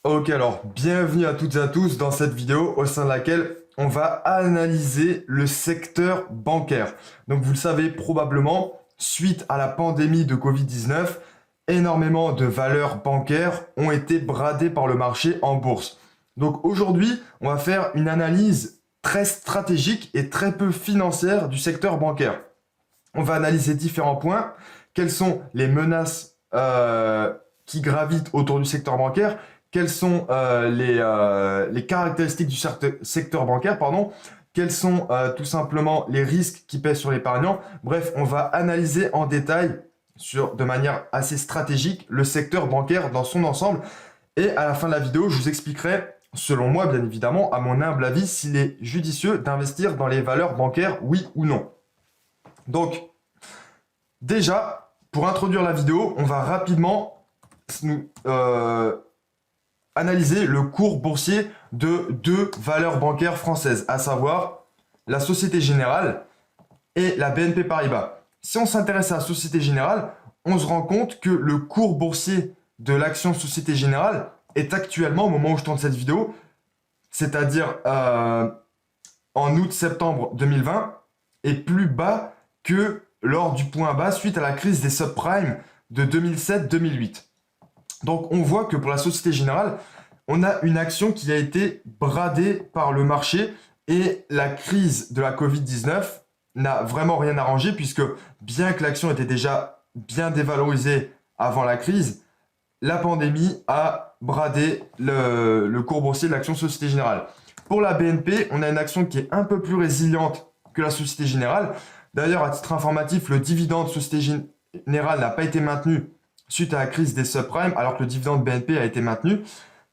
Ok, alors bienvenue à toutes et à tous dans cette vidéo au sein de laquelle on va analyser le secteur bancaire. Donc vous le savez probablement, suite à la pandémie de Covid-19, énormément de valeurs bancaires ont été bradées par le marché en bourse. Donc aujourd'hui, on va faire une analyse très stratégique et très peu financière du secteur bancaire. On va analyser différents points. Quelles sont les menaces qui gravitent autour du secteur bancaire? Quelles sont les caractéristiques du secteur bancaire, pardon? Quels sont tout simplement les risques qui pèsent sur l'épargnant? Bref, on va analyser en détail de manière assez stratégique le secteur bancaire dans son ensemble. Et à la fin de la vidéo, je vous expliquerai, selon moi bien évidemment, à mon humble avis, s'il est judicieux d'investir dans les valeurs bancaires, oui ou non. Donc, déjà, pour introduire la vidéo, on va rapidement analyser le cours boursier de deux valeurs bancaires françaises, à savoir la Société Générale et la BNP Paribas. Si on s'intéresse à la Société Générale, on se rend compte que le cours boursier de l'action Société Générale est actuellement, au moment où je tourne cette vidéo, c'est-à-dire en août-septembre 2020, est plus bas que lors du point bas suite à la crise des subprimes de 2007-2008. Donc on voit que pour la Société Générale, on a une action qui a été bradée par le marché et la crise de la Covid-19 n'a vraiment rien arrangé puisque bien que l'action était déjà bien dévalorisée avant la crise, la pandémie a bradé le cours boursier de l'action Société Générale. Pour la BNP, on a une action qui est un peu plus résiliente que la Société Générale. D'ailleurs, à titre informatif, le dividende Société Générale n'a pas été maintenu suite à la crise des subprimes, alors que le dividende BNP a été maintenu.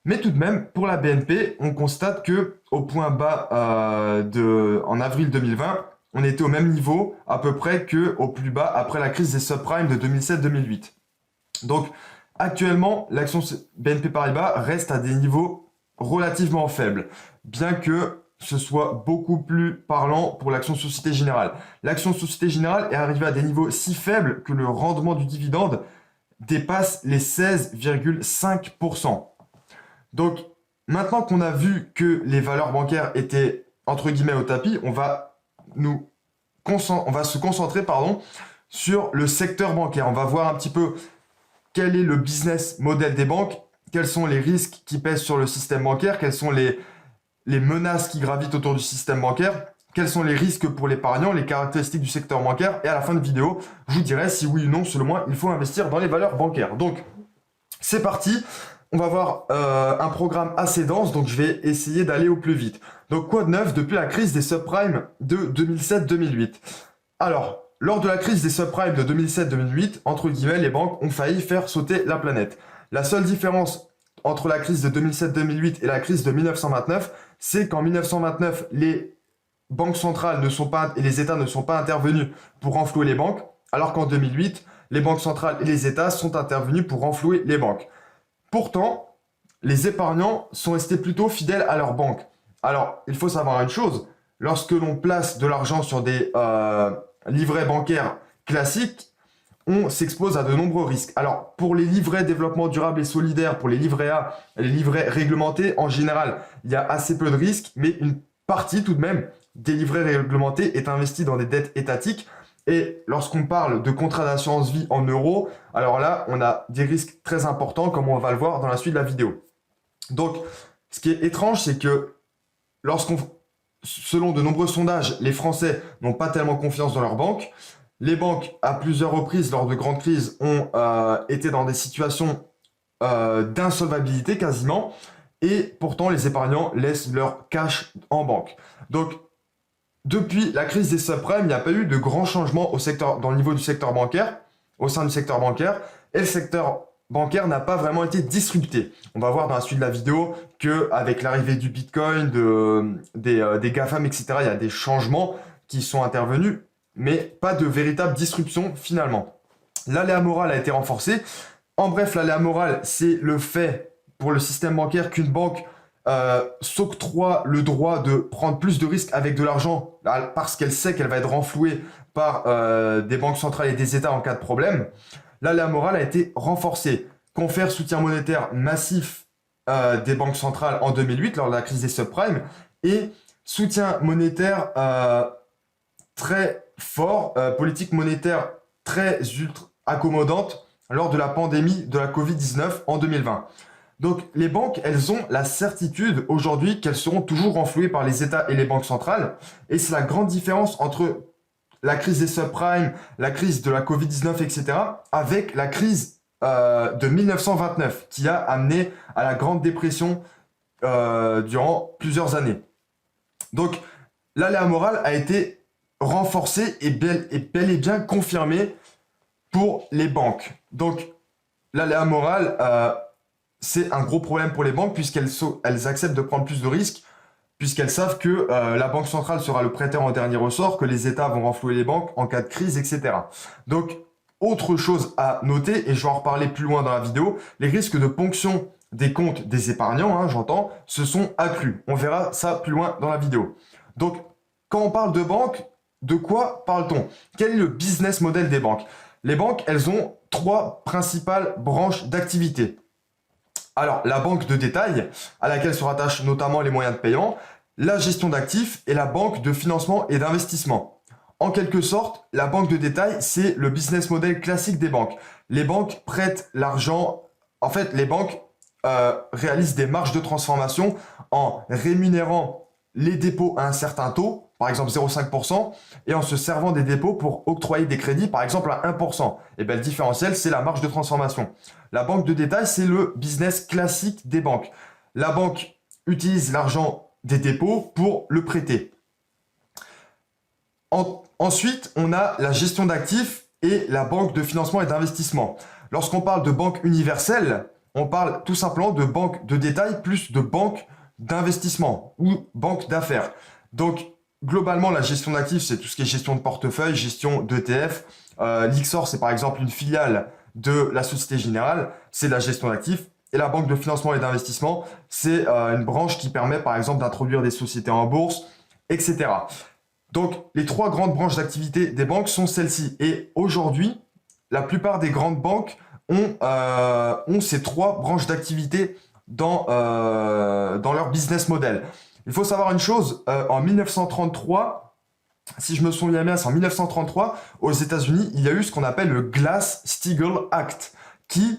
Mais tout de même, pour la BNP, on constate que au point bas en avril 2020, on était au même niveau à peu près qu'au plus bas après la crise des subprimes de 2007-2008. Donc, actuellement, l'action BNP Paribas reste à des niveaux relativement faibles, bien que ce soit beaucoup plus parlant pour l'action Société Générale. L'action Société Générale est arrivée à des niveaux si faibles que le rendement du dividende dépasse les 16,5%. Donc, maintenant qu'on a vu que les valeurs bancaires étaient, entre guillemets, au tapis, on va se concentrer sur le secteur bancaire. On va voir un petit peu quel est le business model des banques, quels sont les risques qui pèsent sur le système bancaire, quelles sont les menaces qui gravitent autour du système bancaire, quels sont les risques pour l'épargnant, les caractéristiques du secteur bancaire. Et à la fin de vidéo, je vous dirai si oui ou non, selon moi, il faut investir dans les valeurs bancaires. Donc, c'est parti. On va voir un programme assez dense, donc je vais essayer d'aller au plus vite. Donc, quoi de neuf depuis la crise des subprimes de 2007-2008? Alors, lors de la crise des subprimes de 2007-2008, entre guillemets, les banques ont failli faire sauter la planète. La seule différence entre la crise de 2007-2008 et la crise de 1929, c'est qu'en 1929, les banques centrales et les États ne sont pas intervenus pour renflouer les banques, alors qu'en 2008, les banques centrales et les États sont intervenus pour renflouer les banques. Pourtant, les épargnants sont restés plutôt fidèles à leurs banques. Alors, il faut savoir une chose, lorsque l'on place de l'argent sur des livrets bancaires classiques, on s'expose à de nombreux risques. Alors, pour les livrets développement durable et solidaire, pour les livrets A, les livrets réglementés, en général, il y a assez peu de risques, mais une partie tout de même des livrets réglementés est investie dans des dettes étatiques. Et lorsqu'on parle de contrats d'assurance vie en euros, alors là, on a des risques très importants, comme on va le voir dans la suite de la vidéo. Donc, ce qui est étrange, c'est que selon de nombreux sondages, les Français n'ont pas tellement confiance dans leurs banques. Les banques, à plusieurs reprises, lors de grandes crises, ont été dans des situations d'insolvabilité quasiment. Et pourtant, les épargnants laissent leur cash en banque. Donc, depuis la crise des subprimes, il n'y a pas eu de grands changements dans le niveau du secteur bancaire, au sein du secteur bancaire, et le secteur bancaire n'a pas vraiment été disrupté. On va voir dans la suite de la vidéo qu'avec l'arrivée du Bitcoin, des GAFAM, etc., il y a des changements qui sont intervenus, mais pas de véritable disruption finalement. L'aléa moral a été renforcé. En bref, l'aléa moral, c'est le fait pour le système bancaire qu'une banque s'octroie le droit de prendre plus de risques avec de l'argent parce qu'elle sait qu'elle va être renflouée par des banques centrales et des États en cas de problème. Là, la morale a été renforcée. Confère soutien monétaire massif des banques centrales en 2008 lors de la crise des subprimes et soutien monétaire très fort, politique monétaire très ultra accommodante lors de la pandémie de la Covid-19 en 2020. Donc les banques, elles ont la certitude aujourd'hui qu'elles seront toujours renflouées par les États et les banques centrales. Et c'est la grande différence entre la crise des subprimes, la crise de la Covid-19, etc., avec la crise de 1929 qui a amené à la Grande Dépression durant plusieurs années. Donc l'aléa moral a été renforcé et bel et bien confirmé pour les banques. Donc l'aléa moral, c'est un gros problème pour les banques puisqu'elles acceptent de prendre plus de risques, puisqu'elles savent que la Banque centrale sera le prêteur en dernier ressort, que les États vont renflouer les banques en cas de crise, etc. Donc, autre chose à noter, et je vais en reparler plus loin dans la vidéo, les risques de ponction des comptes des épargnants, j'entends, se sont accrus. On verra ça plus loin dans la vidéo. Donc, quand on parle de banque, de quoi parle-t-on? Quel est le business model des banques? Les banques, elles ont trois principales branches d'activité. Alors, la banque de détail, à laquelle se rattachent notamment les moyens de paiement, la gestion d'actifs et la banque de financement et d'investissement. En quelque sorte, la banque de détail, c'est le business model classique des banques. Les banques prêtent l'argent. En fait, les banques réalisent des marges de transformation en rémunérant les dépôts à un certain taux, par exemple 0,5%, et en se servant des dépôts pour octroyer des crédits, par exemple à 1%. Et bien, le différentiel, c'est la marge de transformation. La banque de détail, c'est le business classique des banques. La banque utilise l'argent des dépôts pour le prêter. Ensuite, on a la gestion d'actifs et la banque de financement et d'investissement. Lorsqu'on parle de banque universelle, on parle tout simplement de banque de détail plus de banque d'investissement ou banque d'affaires. Donc, globalement, la gestion d'actifs, c'est tout ce qui est gestion de portefeuille, gestion d'ETF. L'Ixor, c'est par exemple une filiale de la Société Générale, c'est la gestion d'actifs. Et la banque de financement et d'investissement, c'est une branche qui permet par exemple d'introduire des sociétés en bourse, etc. Donc, les trois grandes branches d'activité des banques sont celles-ci. Et aujourd'hui, la plupart des grandes banques ont ces trois branches d'activité dans leur business model. Il faut savoir une chose, en 1933, si je me souviens bien, c'est en 1933, aux États-Unis, il y a eu ce qu'on appelle le Glass-Steagall Act, qui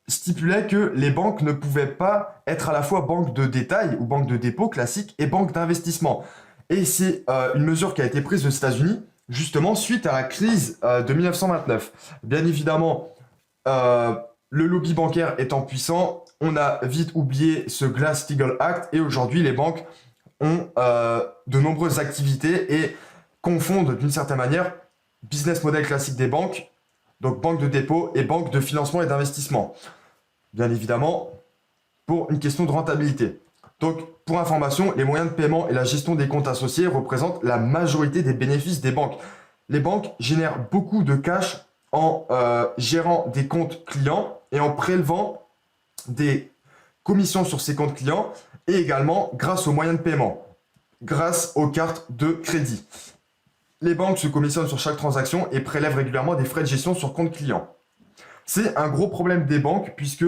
stipulait que les banques ne pouvaient pas être à la fois banque de détail ou banque de dépôt classique et banque d'investissement. Et c'est une mesure qui a été prise aux États-Unis, justement, suite à la crise de 1929. Bien évidemment, le lobby bancaire étant puissant, on a vite oublié ce Glass-Steagall Act et aujourd'hui, les banques ont de nombreuses activités et confondent d'une certaine manière business model classique des banques, donc banque de dépôt et banque de financement et d'investissement. Bien évidemment, pour une question de rentabilité. Donc, pour information, les moyens de paiement et la gestion des comptes associés représentent la majorité des bénéfices des banques. Les banques génèrent beaucoup de cash en gérant des comptes clients et en prélevant des commissions sur ces comptes clients et également grâce aux moyens de paiement, grâce aux cartes de crédit. Les banques se commissionnent sur chaque transaction et prélèvent régulièrement des frais de gestion sur compte client. C'est un gros problème des banques puisque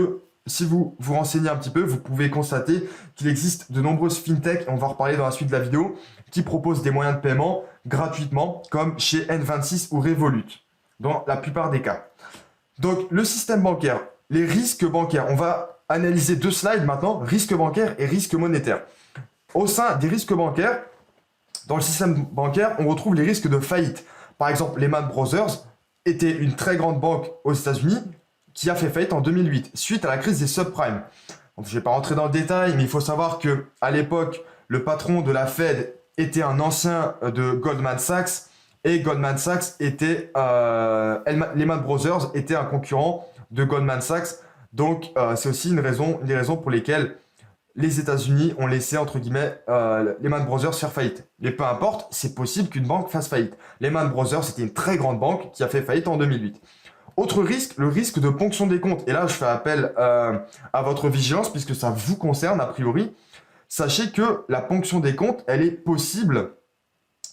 si vous vous renseignez un petit peu, vous pouvez constater qu'il existe de nombreuses fintechs, et on va en reparler dans la suite de la vidéo, qui proposent des moyens de paiement gratuitement, comme chez N26 ou Revolut, dans la plupart des cas. Donc, le système bancaire, les risques bancaires, on va analyser deux slides maintenant, risque bancaire et risque monétaire. Au sein des risques bancaires, dans le système bancaire, on retrouve les risques de faillite. Par exemple, Lehman Brothers était une très grande banque aux États-Unis qui a fait faillite en 2008, suite à la crise des subprimes. Donc, je ne vais pas rentrer dans le détail, mais il faut savoir qu'à l'époque, le patron de la Fed était un ancien de Goldman Sachs, et Goldman Sachs était, Lehman Brothers était un concurrent de Goldman Sachs. Donc, c'est aussi une des raisons pour lesquelles les États-Unis ont laissé, entre guillemets, Lehman Brothers faire faillite. Mais peu importe, c'est possible qu'une banque fasse faillite. Lehman Brothers, c'était une très grande banque qui a fait faillite en 2008. Autre risque, le risque de ponction des comptes. Et là, je fais appel à votre vigilance puisque ça vous concerne a priori. Sachez que la ponction des comptes, elle est possible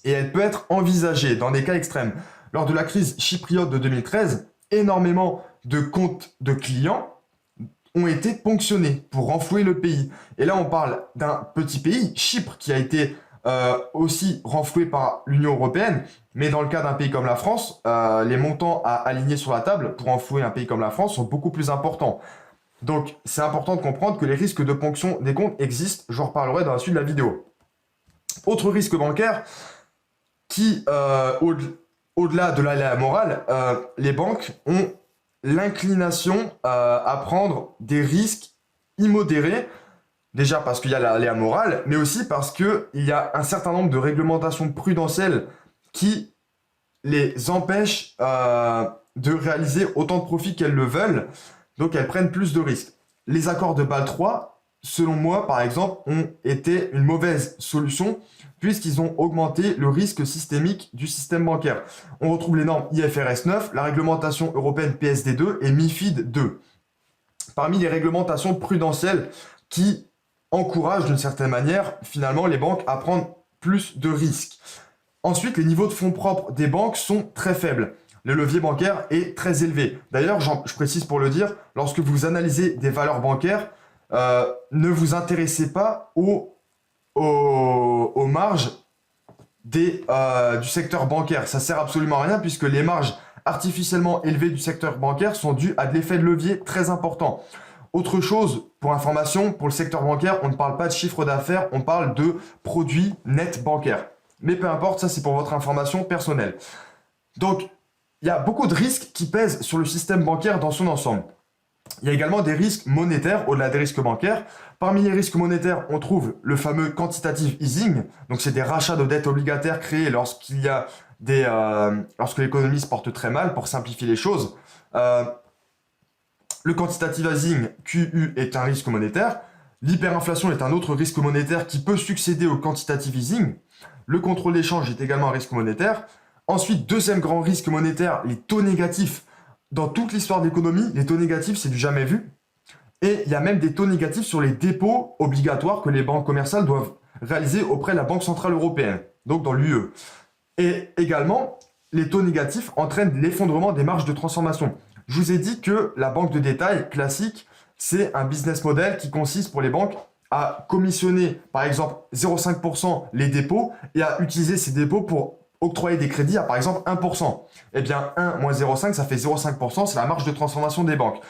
et elle peut être envisagée dans des cas extrêmes. Lors de la crise chypriote de 2013, énormément de comptes de clients ont été ponctionnés pour renflouer le pays. Et là, on parle d'un petit pays, Chypre, qui a été aussi renfloué par l'Union européenne. Mais dans le cas d'un pays comme la France, les montants à aligner sur la table pour renflouer un pays comme la France sont beaucoup plus importants. Donc, c'est important de comprendre que les risques de ponction des comptes existent. J'en reparlerai dans la suite de la vidéo. Autre risque bancaire qui, au-delà de l'aléa moral, les banques ont l'inclination à prendre des risques immodérés. Déjà parce qu'il y a l'aléa moral, mais aussi parce qu'il y a un certain nombre de réglementations prudentielles qui les empêchent de réaliser autant de profits qu'elles le veulent. Donc elles prennent plus de risques. Les accords de Bâle 3, selon moi, par exemple, ont été une mauvaise solution puisqu'ils ont augmenté le risque systémique du système bancaire. On retrouve les normes IFRS 9, la réglementation européenne PSD 2 et MIFID 2. Parmi les réglementations prudentielles qui encouragent d'une certaine manière, finalement, les banques à prendre plus de risques. Ensuite, les niveaux de fonds propres des banques sont très faibles. Le levier bancaire est très élevé. D'ailleurs, je précise pour le dire, lorsque vous analysez des valeurs bancaires, ne vous intéressez pas aux marges du secteur bancaire. Ça sert absolument à rien puisque les marges artificiellement élevées du secteur bancaire sont dues à de l'effet de levier très important. Autre chose, pour information, pour le secteur bancaire, on ne parle pas de chiffre d'affaires, on parle de produits nets bancaires. Mais peu importe, ça c'est pour votre information personnelle. Donc, il y a beaucoup de risques qui pèsent sur le système bancaire dans son ensemble. Il y a également des risques monétaires au-delà des risques bancaires. Parmi les risques monétaires, on trouve le fameux quantitative easing. Donc, c'est des rachats de dettes obligataires créés lorsque l'économie se porte très mal, pour simplifier les choses. Le quantitative easing, QE, est un risque monétaire. L'hyperinflation est un autre risque monétaire qui peut succéder au quantitative easing. Le contrôle d'échange est également un risque monétaire. Ensuite, deuxième grand risque monétaire, les taux négatifs. Dans toute l'histoire de l'économie, les taux négatifs, c'est du jamais vu. Et il y a même des taux négatifs sur les dépôts obligatoires que les banques commerciales doivent réaliser auprès de la Banque Centrale Européenne, donc dans l'UE. Et également, les taux négatifs entraînent l'effondrement des marges de transformation. Je vous ai dit que la banque de détail classique, c'est un business model qui consiste pour les banques à commissionner, par exemple, 0,5% les dépôts et à utiliser ces dépôts pour octroyer des crédits à, par exemple, 1%. Eh bien, 1 moins 0,5, ça fait 0,5%, c'est la marge de transformation des banques.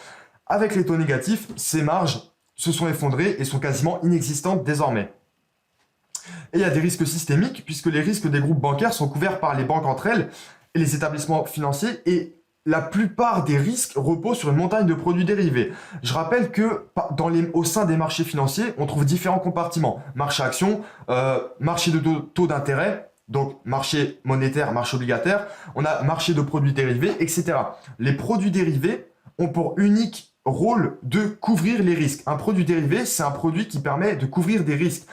Avec les taux négatifs, ces marges se sont effondrées et sont quasiment inexistantes désormais. Et il y a des risques systémiques, puisque les risques des groupes bancaires sont couverts par les banques entre elles et les établissements financiers, et la plupart des risques reposent sur une montagne de produits dérivés. Je rappelle que au sein des marchés financiers, on trouve différents compartiments. Marché actions, marché de taux d'intérêt, donc marché monétaire, marché obligataire. On a marché de produits dérivés, etc. Les produits dérivés ont pour unique rôle de couvrir les risques. Un produit dérivé, c'est un produit qui permet de couvrir des risques.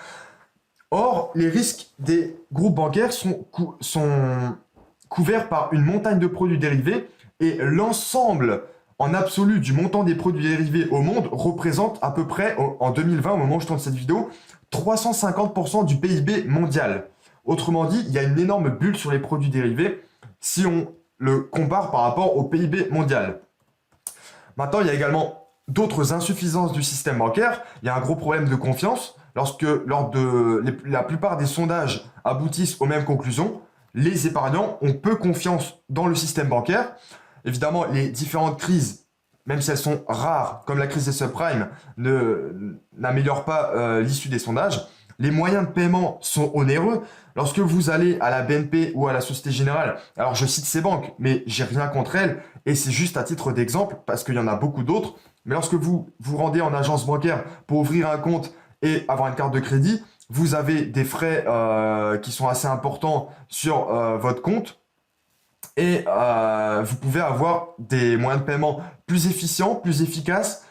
Or, les risques des groupes bancaires sont couverts par une montagne de produits dérivés, et l'ensemble en absolu du montant des produits dérivés au monde représente à peu près, en 2020, au moment où je tourne cette vidéo, 350% du PIB mondial. Autrement dit, il y a une énorme bulle sur les produits dérivés si on le compare par rapport au PIB mondial. Maintenant, il y a également d'autres insuffisances du système bancaire. Il y a un gros problème de confiance. La plupart des sondages aboutissent aux mêmes conclusions, les épargnants ont peu confiance dans le système bancaire. Évidemment, les différentes crises, même si elles sont rares, comme la crise des subprimes, n'améliorent pas l'issue des sondages. Les moyens de paiement sont onéreux. Lorsque vous allez à la BNP ou à la Société Générale, alors je cite ces banques, mais j'ai rien contre elles, et c'est juste à titre d'exemple, parce qu'il y en a beaucoup d'autres. Mais lorsque vous vous rendez en agence bancaire pour ouvrir un compte et avoir une carte de crédit, vous avez des frais qui sont assez importants sur votre compte. Et vous pouvez avoir des moyens de paiement plus efficients, plus efficaces,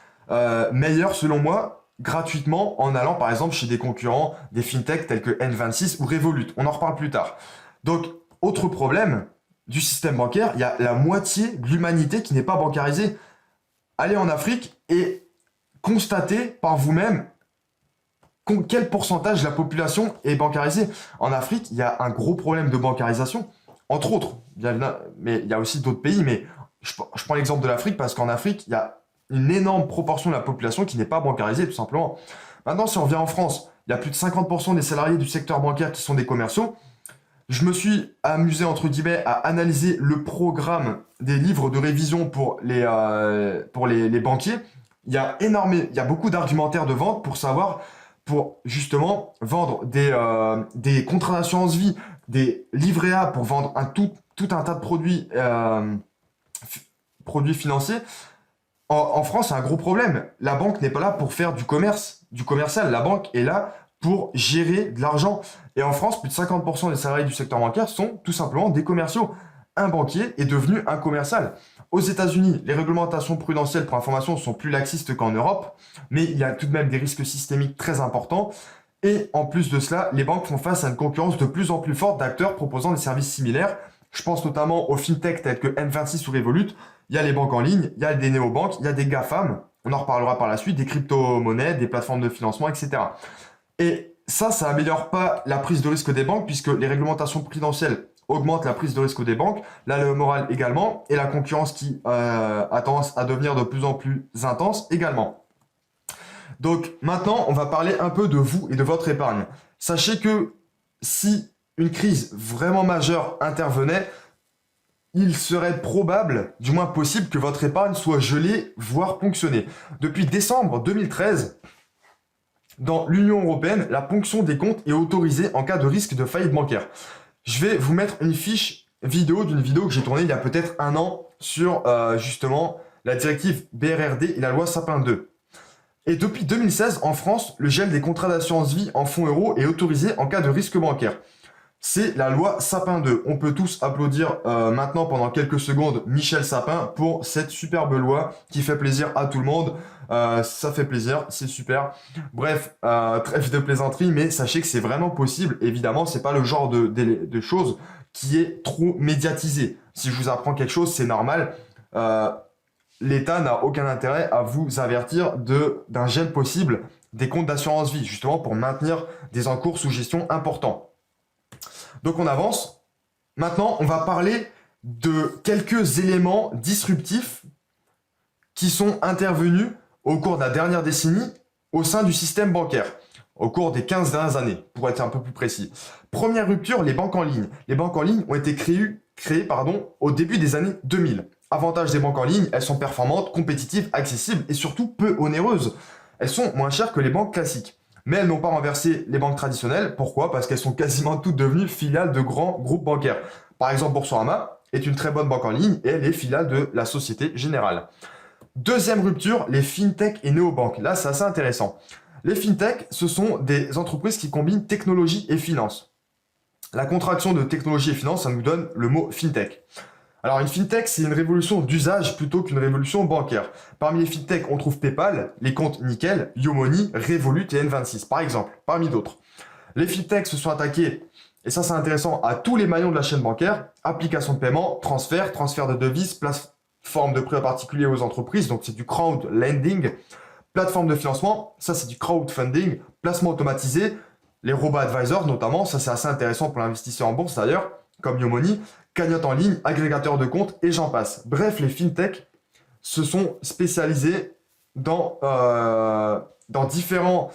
meilleurs selon moi, gratuitement, en allant par exemple chez des concurrents, des fintechs tels que N26 ou Revolut. On en reparle plus tard. Donc, autre problème du système bancaire, il y a la moitié de l'humanité qui n'est pas bancarisée. Allez en Afrique et constatez par vous-même quel pourcentage de la population est bancarisée. En Afrique, il y a un gros problème de bancarisation. Entre autres, mais il y a aussi d'autres pays, mais je prends l'exemple de l'Afrique parce qu'en Afrique, il y a une énorme proportion de la population qui n'est pas bancarisée, tout simplement. Maintenant, si on revient en France, il y a plus de 50% des salariés du secteur bancaire qui sont des commerciaux. Je me suis amusé, entre guillemets, à analyser le programme des livres de révision pour les banquiers. Il y a beaucoup d'argumentaires de vente pour savoir, pour justement vendre des contrats d'assurance vie, des livrets A pour vendre tout un tas de produits financiers. En France, c'est un gros problème. La banque n'est pas là pour faire du commerce, du commercial. La banque est là pour gérer de l'argent. Et en France, plus de 50% des salariés du secteur bancaire sont tout simplement des commerciaux. Un banquier est devenu un commercial. Aux États-Unis, les réglementations prudentielles, pour information, sont plus laxistes qu'en Europe, mais il y a tout de même des risques systémiques très importants. Et en plus de cela, les banques font face à une concurrence de plus en plus forte d'acteurs proposant des services similaires. Je pense notamment aux fintechs tels que N26 ou Revolut. Il y a les banques en ligne, il y a des néobanques, il y a des GAFAM, on en reparlera par la suite, des crypto-monnaies, des plateformes de financement, etc. Et ça améliore pas la prise de risque des banques puisque les réglementations prudentielles augmentent la prise de risque des banques, la loi morale également, et la concurrence qui a tendance à devenir de plus en plus intense également. Donc maintenant, on va parler un peu de vous et de votre épargne. Sachez que si une crise vraiment majeure intervenait, il serait probable, du moins possible, que votre épargne soit gelée, voire ponctionnée. Depuis décembre 2013, dans l'Union européenne, la ponction des comptes est autorisée en cas de risque de faillite bancaire. Je vais vous mettre une fiche vidéo d'une vidéo que j'ai tournée il y a peut-être un an sur justement la directive BRRD et la loi Sapin 2. Et depuis 2016, en France, le gel des contrats d'assurance vie en fonds euros est autorisé en cas de risque bancaire. C'est la loi Sapin 2. On peut tous applaudir maintenant pendant quelques secondes Michel Sapin pour cette superbe loi qui fait plaisir à tout le monde. Ça fait plaisir, c'est super. Bref, trêve de plaisanterie, mais sachez que c'est vraiment possible. Évidemment, c'est pas le genre de choses qui est trop médiatisé. Si je vous apprends quelque chose, c'est normal. L'État n'a aucun intérêt à vous avertir d'un gel possible des comptes d'assurance vie, justement pour maintenir des encours sous gestion importants. Donc on avance. Maintenant, on va parler de quelques éléments disruptifs qui sont intervenus au cours de la dernière décennie au sein du système bancaire, au cours des 15 dernières années, pour être un peu plus précis. Première rupture, les banques en ligne. Les banques en ligne ont été créées au début des années 2000. Avantage des banques en ligne, elles sont performantes, compétitives, accessibles et surtout peu onéreuses. Elles sont moins chères que les banques classiques. Mais elles n'ont pas renversé les banques traditionnelles. Pourquoi? Parce qu'elles sont quasiment toutes devenues filiales de grands groupes bancaires. Par exemple, Boursorama est une très bonne banque en ligne et elle est filiale de la Société Générale. Deuxième rupture, les fintech et néobanques. Là, c'est assez intéressant. Les fintech, ce sont des entreprises qui combinent technologie et finance. La contraction de technologie et finance, ça nous donne le mot fintech. Alors une fintech, c'est une révolution d'usage plutôt qu'une révolution bancaire. Parmi les fintech, on trouve PayPal, les comptes Nickel, Yomoni, Revolut et N26, par exemple, parmi d'autres. Les fintech se sont attaqués, et ça c'est intéressant, à tous les maillons de la chaîne bancaire, applications de paiement, transfert de devises, plateforme de prêts particuliers aux entreprises, donc c'est du crowd lending, plateforme de financement, ça c'est du crowdfunding, placement automatisé, les robo-advisors notamment, ça c'est assez intéressant pour l'investisseur en bourse d'ailleurs, comme Yomoni, cagnotte en ligne, agrégateur de comptes et j'en passe. Bref, les fintech se sont spécialisés dans différents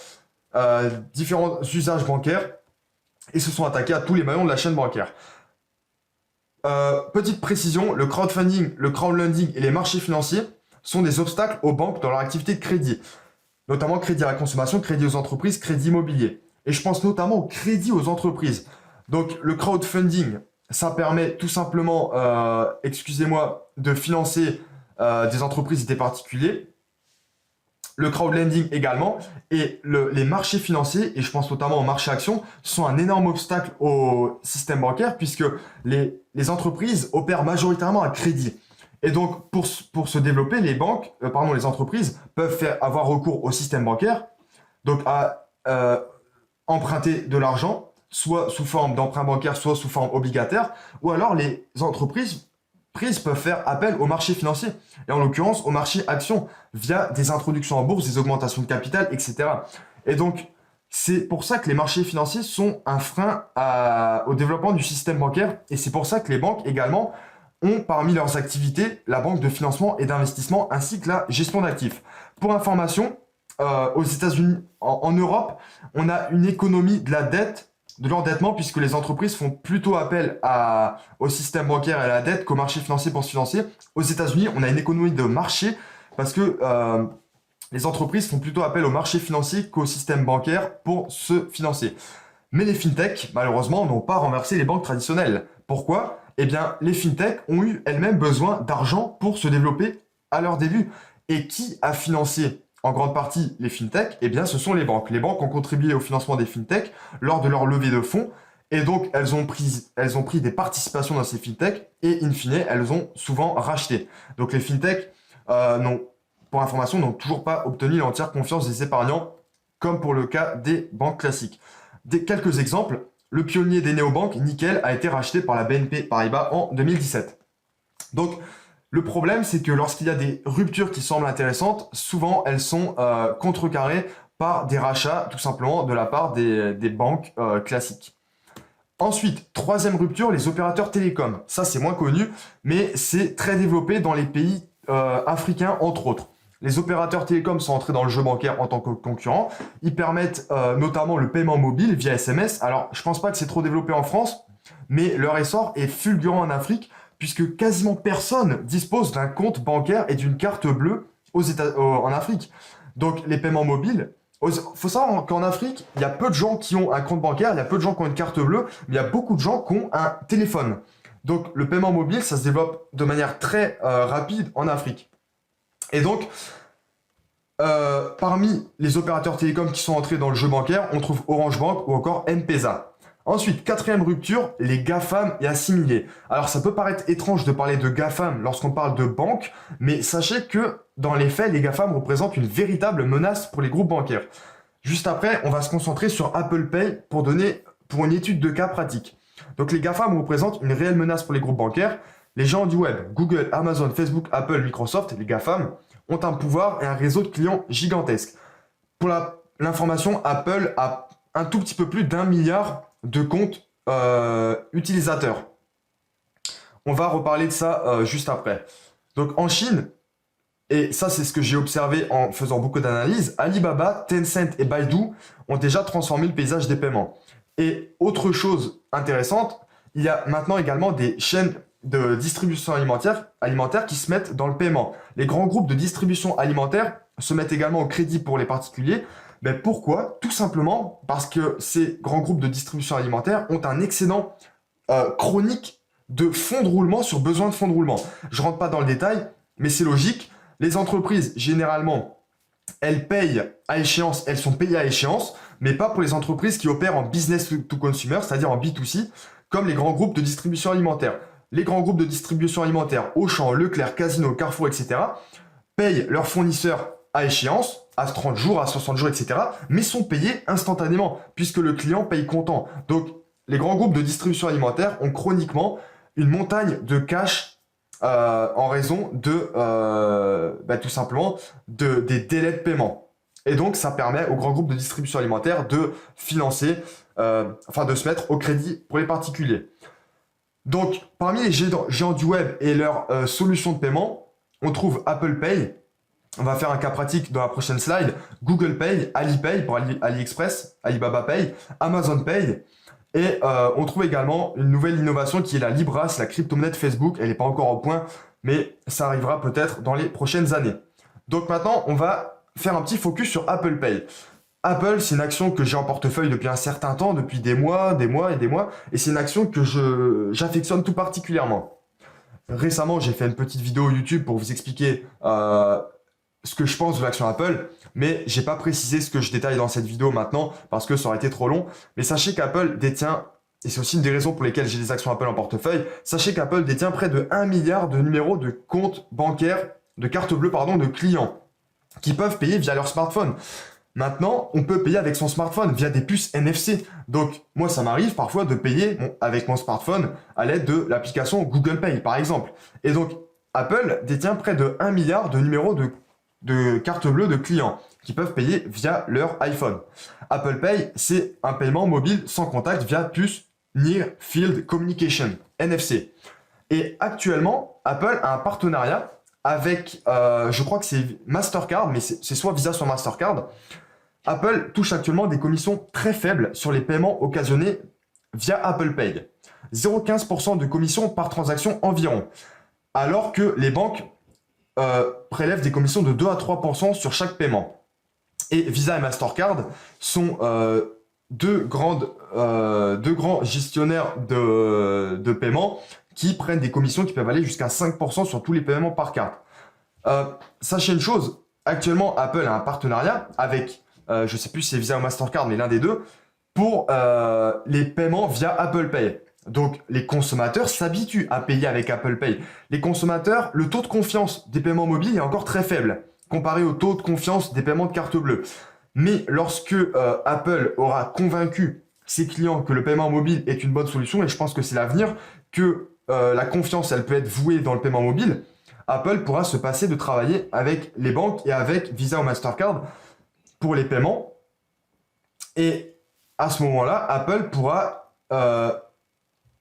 usages bancaires et se sont attaqués à tous les maillons de la chaîne bancaire. Petite précision, le crowdfunding, le crowdlending et les marchés financiers sont des obstacles aux banques dans leur activité de crédit, notamment crédit à la consommation, crédit aux entreprises, crédit immobilier. Et je pense notamment au crédit aux entreprises. Donc le crowdfunding, ça permet tout simplement, de financer des entreprises et des particuliers. Le crowdlending également. Et les marchés financiers, et je pense notamment aux marchés actions, sont un énorme obstacle au système bancaire puisque les entreprises opèrent majoritairement à crédit. Et donc, pour se développer, les entreprises peuvent avoir recours au système bancaire, donc à emprunter de l'argent, soit sous forme d'emprunt bancaire, soit sous forme obligataire, ou alors les entreprises peuvent faire appel au marché financier, et en l'occurrence au marché action, via des introductions en bourse, des augmentations de capital, etc. Et donc, c'est pour ça que les marchés financiers sont un frein au développement du système bancaire, et c'est pour ça que les banques également ont parmi leurs activités la banque de financement et d'investissement ainsi que la gestion d'actifs. Pour information, aux États-Unis, en Europe, on a une économie de la dette, de l'endettement, puisque les entreprises font plutôt appel au système bancaire et à la dette qu'au marché financier pour se financer. Aux États-Unis, on a une économie de marché parce que les entreprises font plutôt appel au marché financier qu'au système bancaire pour se financer. Mais les fintechs, malheureusement, n'ont pas renversé les banques traditionnelles. Pourquoi? Eh bien, les fintechs ont eu elles-mêmes besoin d'argent pour se développer à leur début. Et qui a financé en grande partie les fintechs? Eh bien, ce sont les banques. Les banques ont contribué au financement des fintechs lors de leur levée de fonds. Et donc, elles ont pris des participations dans ces fintechs et, in fine, elles ont souvent racheté. Donc, les fintechs, pour information, n'ont toujours pas obtenu l'entière confiance des épargnants, comme pour le cas des banques classiques. Quelques exemples. Le pionnier des néobanques, Nickel, a été racheté par la BNP Paribas en 2017. Donc, le problème, c'est que lorsqu'il y a des ruptures qui semblent intéressantes, souvent elles sont contrecarrées par des rachats, tout simplement, de la part des banques classiques. Ensuite, troisième rupture, les opérateurs télécoms. Ça, c'est moins connu, mais c'est très développé dans les pays africains, entre autres. Les opérateurs télécoms sont entrés dans le jeu bancaire en tant que concurrents. Ils permettent notamment le paiement mobile via SMS. Alors, je pense pas que c'est trop développé en France, mais leur essor est fulgurant en Afrique, puisque quasiment personne dispose d'un compte bancaire et d'une carte bleue en Afrique. Donc, les paiements mobiles, il faut savoir qu'en Afrique, il y a peu de gens qui ont un compte bancaire, il y a peu de gens qui ont une carte bleue, mais il y a beaucoup de gens qui ont un téléphone. Donc, le paiement mobile, ça se développe de manière très rapide en Afrique. Et donc, parmi les opérateurs télécoms qui sont entrés dans le jeu bancaire, on trouve Orange Bank ou encore M-Pesa. Ensuite, quatrième rupture, les GAFAM et assimilés. Alors, ça peut paraître étrange de parler de GAFAM lorsqu'on parle de banque, mais sachez que dans les faits, les GAFAM représentent une véritable menace pour les groupes bancaires. Juste après, on va se concentrer sur Apple Pay pour une étude de cas pratique. Donc, les GAFAM représentent une réelle menace pour les groupes bancaires. Les géants du web, Google, Amazon, Facebook, Apple, Microsoft, les GAFAM, ont un pouvoir et un réseau de clients gigantesques. Pour l'information, Apple a un tout petit peu plus d'1 milliard de comptes utilisateurs. On va reparler de ça juste après. Donc en Chine, et ça c'est ce que j'ai observé en faisant beaucoup d'analyses, Alibaba, Tencent et Baidu ont déjà transformé le paysage des paiements. Et autre chose intéressante, il y a maintenant également des chaînes de distribution alimentaire qui se mettent dans le paiement. Les grands groupes de distribution alimentaire se mettent également au crédit pour les particuliers. Mais pourquoi? Tout simplement parce que ces grands groupes de distribution alimentaire ont un excédent chronique de fonds de roulement sur besoin de fonds de roulement. Je ne rentre pas dans le détail, mais c'est logique. Les entreprises, généralement, elles payent à échéance, elles sont payées à échéance, mais pas pour les entreprises qui opèrent en business to consumer, c'est-à-dire en B2C, comme les grands groupes de distribution alimentaire. Les grands groupes de distribution alimentaire, Auchan, Leclerc, Casino, Carrefour, etc., payent leurs fournisseurs à échéance, à 30 jours, à 60 jours, etc., mais sont payés instantanément, puisque le client paye comptant. Donc, les grands groupes de distribution alimentaire ont chroniquement une montagne de cash en raison tout simplement des délais de paiement. Et donc, ça permet aux grands groupes de distribution alimentaire de financer, de se mettre au crédit pour les particuliers. Donc, parmi les géants du web et leurs solutions de paiement, on trouve Apple Pay. On va faire un cas pratique dans la prochaine slide. Google Pay, Alipay pour AliExpress, Alibaba Pay, Amazon Pay. Et on trouve également une nouvelle innovation qui est la Libra, c'est la crypto-monnaie de Facebook. Elle n'est pas encore au point, mais ça arrivera peut-être dans les prochaines années. Donc maintenant, on va faire un petit focus sur Apple Pay. Apple, c'est une action que j'ai en portefeuille depuis un certain temps, depuis des mois, et c'est une action que j'affectionne tout particulièrement. Récemment, j'ai fait une petite vidéo YouTube pour vous expliquer ce que je pense de l'action Apple, mais j'ai pas précisé ce que je détaille dans cette vidéo maintenant parce que ça aurait été trop long. Mais sachez qu'Apple détient, et c'est aussi une des raisons pour lesquelles j'ai des actions Apple en portefeuille, sachez qu'Apple détient près de 1 milliard de numéros de comptes bancaires, de cartes bleues, de clients qui peuvent payer via leur smartphone. Maintenant, on peut payer avec son smartphone via des puces NFC. Donc, moi, ça m'arrive parfois de payer avec mon smartphone à l'aide de l'application Google Pay, par exemple. Et donc, Apple détient près de 1 milliard de numéros de cartes bleues de clients qui peuvent payer via leur iPhone. Apple Pay, c'est un paiement mobile sans contact via puce Near Field Communication, NFC. Et actuellement, Apple a un partenariat avec, je crois que c'est Mastercard, mais c'est soit Visa, soit Mastercard. Apple touche actuellement des commissions très faibles sur les paiements occasionnés via Apple Pay. 0,15% de commission par transaction environ. Alors que les banques prélèvent des commissions de 2 à 3% sur chaque paiement. Et Visa et Mastercard sont deux grands gestionnaires de paiement qui prennent des commissions qui peuvent aller jusqu'à 5% sur tous les paiements par carte. Sachez une chose, actuellement Apple a un partenariat avec, je ne sais plus si c'est Visa ou Mastercard, mais l'un des deux, pour les paiements via Apple Pay. Donc les consommateurs s'habituent à payer avec Apple Pay. Les consommateurs, le taux de confiance des paiements mobiles est encore très faible, comparé au taux de confiance des paiements de carte bleue. Mais lorsque Apple aura convaincu ses clients que le paiement mobile est une bonne solution, et je pense que c'est l'avenir, que la confiance elle peut être vouée dans le paiement mobile, Apple pourra se passer de travailler avec les banques et avec Visa ou Mastercard pour les paiements. Et à ce moment-là, Apple pourra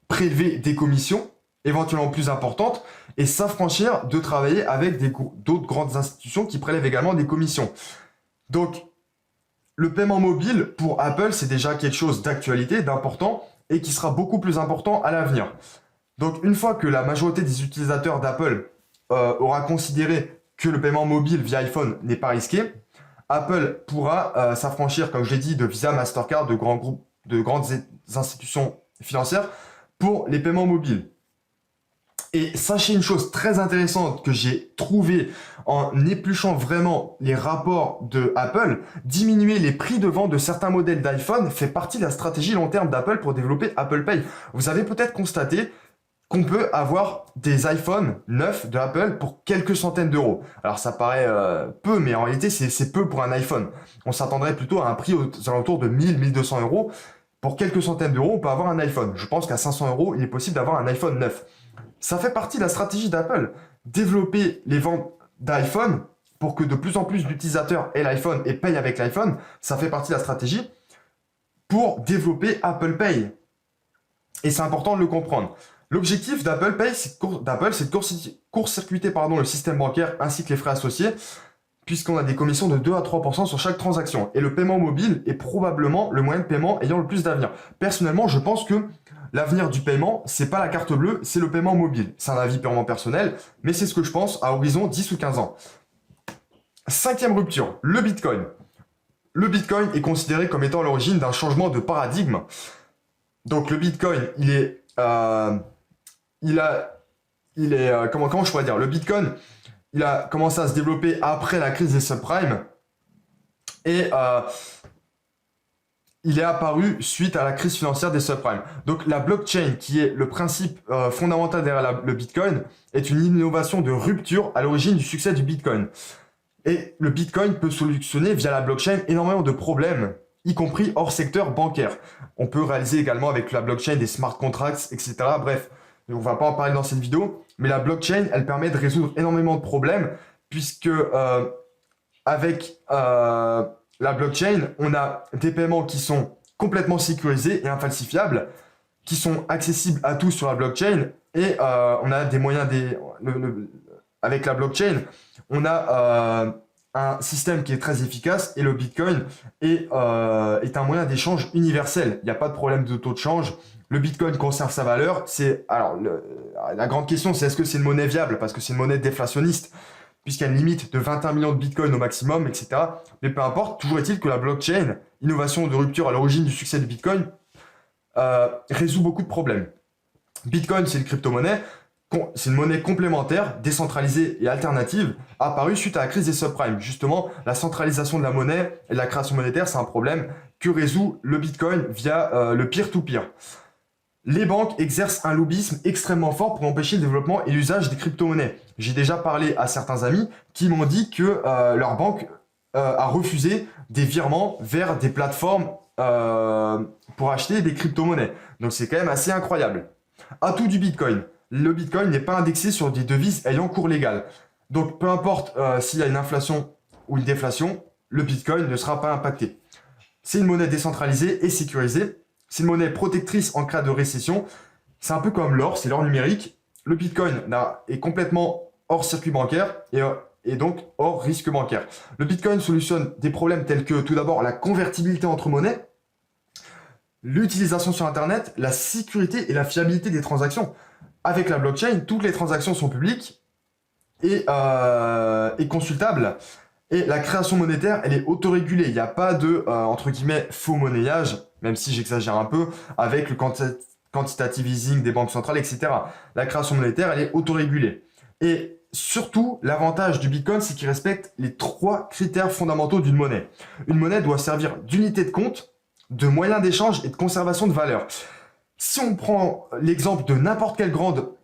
prélever des commissions éventuellement plus importantes et s'affranchir de travailler avec d'autres grandes institutions qui prélèvent également des commissions. Donc, le paiement mobile pour Apple, c'est déjà quelque chose d'actualité, d'important et qui sera beaucoup plus important à l'avenir. Donc, une fois que la majorité des utilisateurs d'Apple aura considéré que le paiement mobile via iPhone n'est pas risqué, Apple pourra s'affranchir, comme je l'ai dit, de Visa, Mastercard, de grands groupes, de grandes institutions financières pour les paiements mobiles. Et sachez une chose très intéressante que j'ai trouvée en épluchant vraiment les rapports de Apple, diminuer les prix de vente de certains modèles d'iPhone fait partie de la stratégie long terme d'Apple pour développer Apple Pay. Vous avez peut-être constaté qu'on peut avoir des iPhones neufs de Apple pour quelques centaines d'euros. Alors ça paraît peu, mais en réalité c'est peu pour un iPhone. On s'attendrait plutôt à un prix aux alentours de 1000-1200 euros. Pour quelques centaines d'euros, on peut avoir un iPhone. Je pense qu'à 500 euros, il est possible d'avoir un iPhone neuf. Ça fait partie de la stratégie d'Apple. Développer les ventes d'iPhone pour que de plus en plus d'utilisateurs aient l'iPhone et payent avec l'iPhone, ça fait partie de la stratégie pour développer Apple Pay. Et c'est important de le comprendre. L'objectif d'Apple Pay, c'est de court-circuiter le système bancaire ainsi que les frais associés, puisqu'on a des commissions de 2 à 3% sur chaque transaction. Et le paiement mobile est probablement le moyen de paiement ayant le plus d'avenir. Personnellement, je pense que l'avenir du paiement, c'est pas la carte bleue, c'est le paiement mobile. C'est un avis purement personnel, mais c'est ce que je pense à horizon 10 ou 15 ans. 5e rupture, le Bitcoin. Le Bitcoin est considéré comme étant l'origine d'un changement de paradigme. Donc le Bitcoin, comment je pourrais dire, le Bitcoin, il a commencé à se développer après la crise des subprimes et il est apparu suite à la crise financière des subprimes. Donc la blockchain, qui est le principe fondamental derrière le Bitcoin, est une innovation de rupture à l'origine du succès du Bitcoin. Et le Bitcoin peut solutionner via la blockchain énormément de problèmes, y compris hors secteur bancaire. On peut réaliser également avec la blockchain des smart contracts, etc. Bref, on ne va pas en parler dans cette vidéo, mais la blockchain, elle permet de résoudre énormément de problèmes, puisque avec la blockchain, on a des paiements qui sont complètement sécurisés et infalsifiables, qui sont accessibles à tous sur la blockchain, et on a des moyens avec la blockchain, on a un système qui est très efficace, et le Bitcoin est un moyen d'échange universel. Il n'y a pas de problème de taux de change. Le Bitcoin conserve sa valeur. La grande question, c'est est-ce que c'est une monnaie viable? Parce que c'est une monnaie déflationniste, puisqu'il y a une limite de 21 millions de Bitcoin au maximum, etc. Mais peu importe, toujours est-il que la blockchain, innovation de rupture à l'origine du succès du Bitcoin, résout beaucoup de problèmes. Bitcoin, c'est une crypto-monnaie. C'est une monnaie complémentaire, décentralisée et alternative, apparue suite à la crise des subprimes. Justement, la centralisation de la monnaie et de la création monétaire, c'est un problème que résout le Bitcoin via le peer-to-peer. Les banques exercent un lobbyisme extrêmement fort pour empêcher le développement et l'usage des crypto-monnaies. J'ai déjà parlé à certains amis qui m'ont dit que leur banque a refusé des virements vers des plateformes pour acheter des crypto-monnaies. Donc c'est quand même assez incroyable. Atout du Bitcoin. Le Bitcoin n'est pas indexé sur des devises ayant cours légal. Donc peu importe s'il y a une inflation ou une déflation, le Bitcoin ne sera pas impacté. C'est une monnaie décentralisée et sécurisée. C'est une monnaie protectrice en cas de récession. C'est un peu comme l'or, c'est l'or numérique. le Bitcoin est complètement hors circuit bancaire et donc hors risque bancaire. Le Bitcoin solutionne des problèmes tels que tout d'abord la convertibilité entre monnaies, l'utilisation sur Internet, la sécurité et la fiabilité des transactions. Avec la blockchain, toutes les transactions sont publiques et consultables. Et la création monétaire, elle est autorégulée. Il n'y a pas de, entre guillemets, faux monnayage, même si j'exagère un peu, avec le quantitative easing des banques centrales, etc. La création monétaire, elle est autorégulée. Et surtout, l'avantage du Bitcoin, c'est qu'il respecte les 3 critères fondamentaux d'une monnaie. Une monnaie doit servir d'unité de compte, de moyen d'échange et de conservation de valeur. Si on prend l'exemple de n'importe quelle grande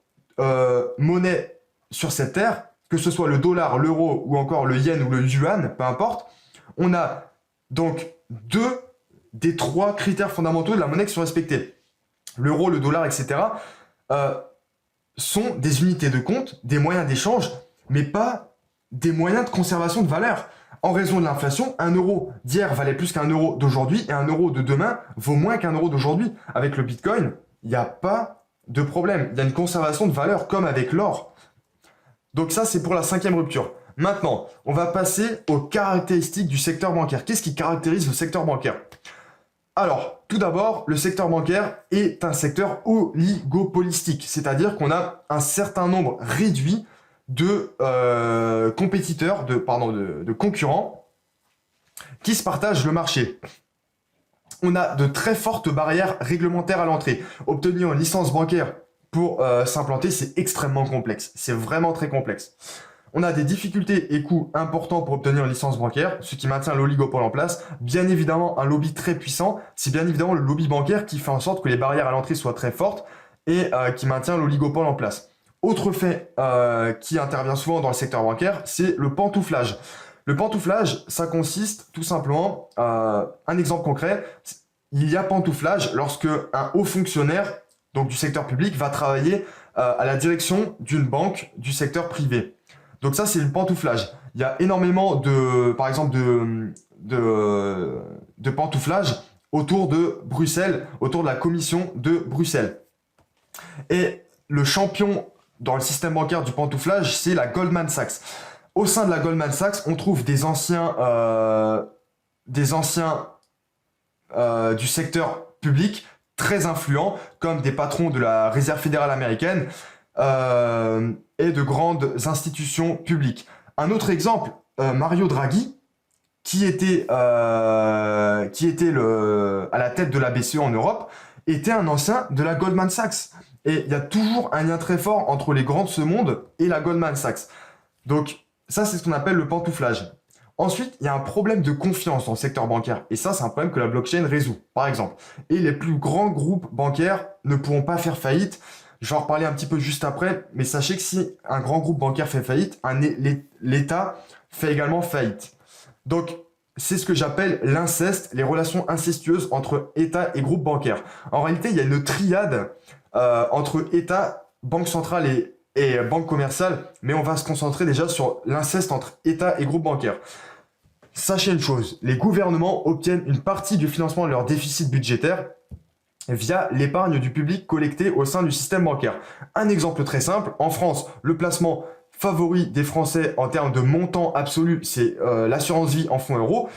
monnaie sur cette terre, que ce soit le dollar, l'euro ou encore le yen ou le yuan, peu importe, on a donc 2 des 3 critères fondamentaux de la monnaie qui sont respectés. L'euro, le dollar, etc. Sont des unités de compte, des moyens d'échange, mais pas des moyens de conservation de valeur. En raison de l'inflation, 1 euro d'hier valait plus qu'un euro d'aujourd'hui et 1 euro de demain vaut moins qu'un euro d'aujourd'hui. Avec le Bitcoin, il n'y a pas de problème. Il y a une conservation de valeur comme avec l'or. Donc ça, c'est pour la 5e rupture. Maintenant, on va passer aux caractéristiques du secteur bancaire. Qu'est-ce qui caractérise le secteur bancaire? Alors, tout d'abord, le secteur bancaire est un secteur oligopolistique, c'est-à-dire qu'on a un certain nombre réduit de compétiteurs, de concurrents qui se partagent le marché. On a de très fortes barrières réglementaires à l'entrée. Obtenir une licence bancaire pour s'implanter, c'est extrêmement complexe. C'est vraiment très complexe. On a des difficultés et coûts importants pour obtenir une licence bancaire, ce qui maintient l'oligopole en place. Bien évidemment, un lobby très puissant. C'est bien évidemment le lobby bancaire qui fait en sorte que les barrières à l'entrée soient très fortes et qui maintient l'oligopole en place. Autre fait qui intervient souvent dans le secteur bancaire, c'est le pantouflage. Le pantouflage, ça consiste tout simplement, un exemple concret, il y a pantouflage lorsque un haut fonctionnaire donc du secteur public va travailler à la direction d'une banque du secteur privé. Donc ça, c'est le pantouflage. Il y a énormément par exemple, de pantouflage autour de Bruxelles, autour de la commission de Bruxelles. Et le champion dans le système bancaire du pantouflage, c'est la Goldman Sachs. Au sein de la Goldman Sachs, on trouve des anciens du secteur public très influents, comme des patrons de la Réserve fédérale américaine et de grandes institutions publiques. Un autre exemple, Mario Draghi, qui était à la tête de la BCE en Europe, était un ancien de la Goldman Sachs. Et il y a toujours un lien très fort entre les grands de ce monde et la Goldman Sachs. Donc ça, c'est ce qu'on appelle le pantouflage. Ensuite, il y a un problème de confiance dans le secteur bancaire. Et ça, c'est un problème que la blockchain résout, par exemple. Et les plus grands groupes bancaires ne pourront pas faire faillite. Je vais en reparler un petit peu juste après. Mais sachez que si un grand groupe bancaire fait faillite, l'État fait également faillite. Donc, c'est ce que j'appelle l'inceste, les relations incestueuses entre État et groupe bancaire. En réalité, il y a une triade entre État, banque centrale et banque commerciale, mais on va se concentrer déjà sur l'inceste entre État et groupe bancaire. Sachez une chose, les gouvernements obtiennent une partie du financement de leur déficit budgétaire via l'épargne du public collectée au sein du système bancaire. Un exemple très simple, en France, le placement favori des Français en termes de montant absolu, c'est l'assurance vie en fonds euros.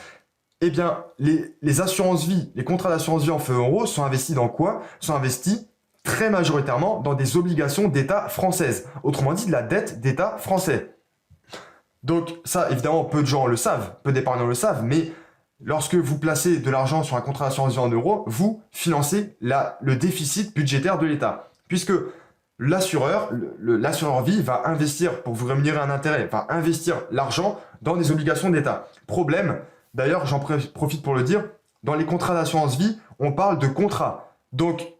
Eh bien, les assurances vie, les contrats d'assurance vie en fonds euros sont investis dans quoi? Sont investis très majoritairement dans des obligations d'État françaises. Autrement dit, de la dette d'État français. Donc ça, évidemment, peu de gens le savent, peu d'épargnants le savent, mais lorsque vous placez de l'argent sur un contrat d'assurance vie en euros, vous financez le déficit budgétaire de l'État. Puisque l'assureur vie va investir, pour vous rémunérer un intérêt, va investir l'argent dans des obligations d'État. Problème, d'ailleurs, j'en profite pour le dire, dans les contrats d'assurance vie, on parle de contrat. Donc,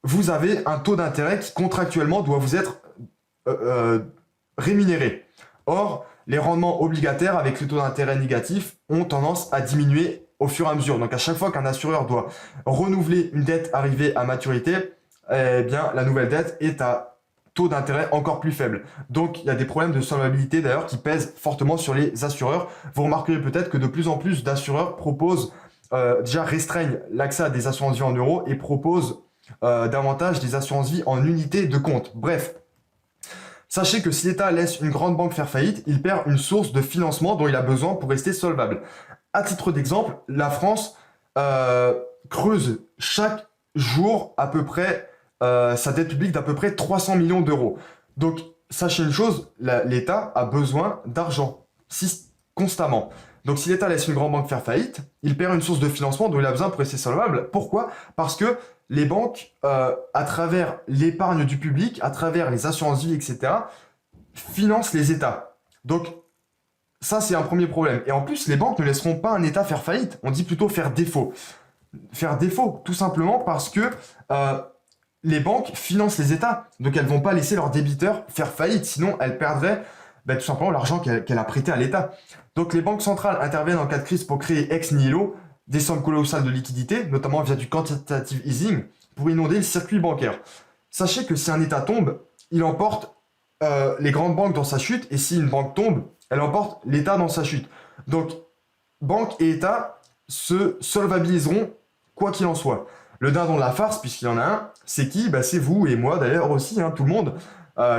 vous avez un taux d'intérêt qui contractuellement doit vous être rémunéré. Or, les rendements obligataires avec le taux d'intérêt négatif ont tendance à diminuer au fur et à mesure. Donc à chaque fois qu'un assureur doit renouveler une dette arrivée à maturité, eh bien la nouvelle dette est à taux d'intérêt encore plus faible. Donc il y a des problèmes de solvabilité d'ailleurs qui pèsent fortement sur les assureurs. Vous remarquerez peut-être que de plus en plus d'assureurs proposent, déjà restreignent l'accès à des assurances vie en euros et proposent davantage des assurances vie en unités de compte. Bref, Sachez que si l'État laisse une grande banque faire faillite, il perd une source de financement dont il a besoin pour rester solvable. À titre d'exemple, la France creuse chaque jour à peu près sa dette publique d'à peu près 300 millions d'euros. Donc, sachez une chose, l'État a besoin d'argent constamment. Donc, si l'État laisse une grande banque faire faillite, il perd une source de financement dont il a besoin pour rester solvable. Pourquoi? Parce que les banques, à travers l'épargne du public, à travers les assurances vie, etc., financent les États. Donc, ça, c'est un premier problème. Et en plus, les banques ne laisseront pas un État faire faillite. On dit plutôt faire défaut. Faire défaut, tout simplement parce que les banques financent les États. Donc, elles ne vont pas laisser leurs débiteurs faire faillite. Sinon, elles perdraient tout simplement l'argent qu'elle a prêté à l'État. Donc, les banques centrales interviennent en cas de crise pour créer ex nihilo des sommes colossales de liquidités, notamment via du quantitative easing, pour inonder le circuit bancaire. Sachez que si un État tombe, il emporte les grandes banques dans sa chute, et si une banque tombe, elle emporte l'État dans sa chute. Donc, banques et États se solvabiliseront quoi qu'il en soit. Le dindon de la farce, puisqu'il y en a un, c'est qui? C'est vous et moi d'ailleurs aussi, tout le monde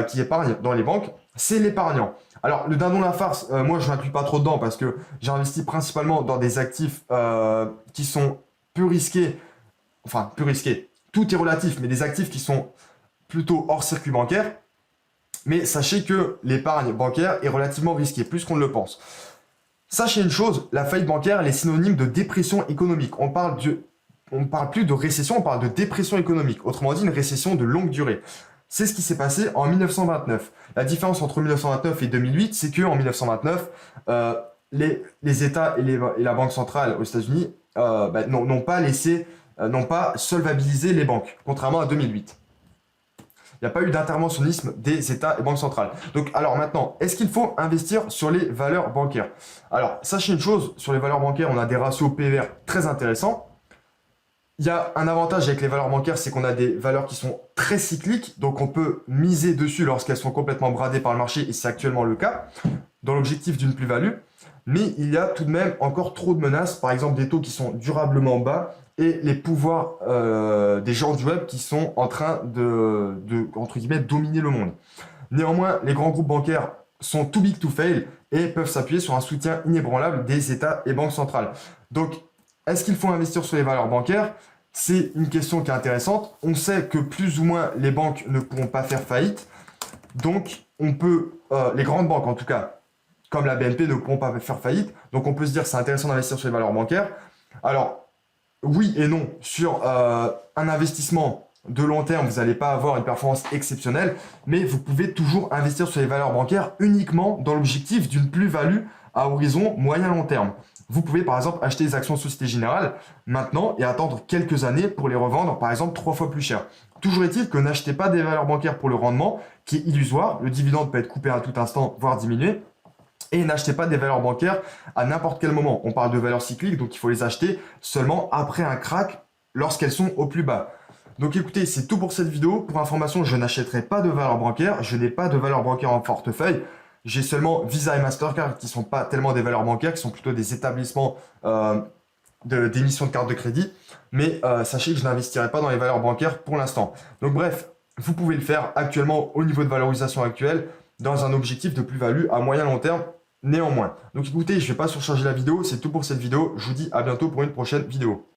qui épargne dans les banques, c'est l'épargnant. Alors, le dindon de la farce, moi je ne m'inclus pas trop dedans parce que j'ai investi principalement dans des actifs qui sont peu risqués. Enfin, peu risqués. Tout est relatif, mais des actifs qui sont plutôt hors circuit bancaire. Mais sachez que l'épargne bancaire est relativement risquée, plus qu'on ne le pense. Sachez une chose, la faillite bancaire elle est synonyme de dépression économique. On parle plus de récession, on parle de dépression économique. Autrement dit, une récession de longue durée. C'est ce qui s'est passé en 1929. La différence entre 1929 et 2008, c'est qu'en 1929, les États et la Banque centrale aux États-Unis n'ont pas solvabilisé les banques, contrairement à 2008. Il n'y a pas eu d'interventionnisme des États et banques centrales. Donc, alors maintenant, est-ce qu'il faut investir sur les valeurs bancaires? Alors, sachez une chose, sur les valeurs bancaires, on a des ratios PER très intéressants. Il y a un avantage avec les valeurs bancaires, c'est qu'on a des valeurs qui sont très cycliques, donc on peut miser dessus lorsqu'elles sont complètement bradées par le marché, et c'est actuellement le cas, dans l'objectif d'une plus-value. Mais il y a tout de même encore trop de menaces, par exemple des taux qui sont durablement bas, et les pouvoirs des gens du web qui sont en train entre guillemets, dominer le monde. Néanmoins, les grands groupes bancaires sont too big to fail et peuvent s'appuyer sur un soutien inébranlable des États et banques centrales. Donc, est-ce qu'il faut investir sur les valeurs bancaires? C'est une question qui est intéressante. On sait que plus ou moins les banques ne pourront pas faire faillite. Donc, on peut, les grandes banques en tout cas, comme la BNP, ne pourront pas faire faillite. Donc, on peut se dire que c'est intéressant d'investir sur les valeurs bancaires. Alors, oui et non. Sur un investissement de long terme, vous n'allez pas avoir une performance exceptionnelle, mais vous pouvez toujours investir sur les valeurs bancaires uniquement dans l'objectif d'une plus-value à horizon moyen-long terme. Vous pouvez par exemple acheter des actions de Société Générale maintenant et attendre quelques années pour les revendre par exemple 3 fois plus cher. Toujours est-il que n'achetez pas des valeurs bancaires pour le rendement qui est illusoire. Le dividende peut être coupé à tout instant, voire diminué. Et n'achetez pas des valeurs bancaires à n'importe quel moment. On parle de valeurs cycliques, donc il faut les acheter seulement après un crack lorsqu'elles sont au plus bas. Donc écoutez, c'est tout pour cette vidéo. Pour information, je n'achèterai pas de valeurs bancaires. Je n'ai pas de valeurs bancaires en portefeuille. J'ai seulement Visa et Mastercard qui ne sont pas tellement des valeurs bancaires, qui sont plutôt des établissements d'émission de cartes de crédit. Mais sachez que je n'investirai pas dans les valeurs bancaires pour l'instant. Donc bref, vous pouvez le faire actuellement au niveau de valorisation actuelle dans un objectif de plus-value à moyen long terme néanmoins. Donc écoutez, je ne vais pas surcharger la vidéo. C'est tout pour cette vidéo. Je vous dis à bientôt pour une prochaine vidéo.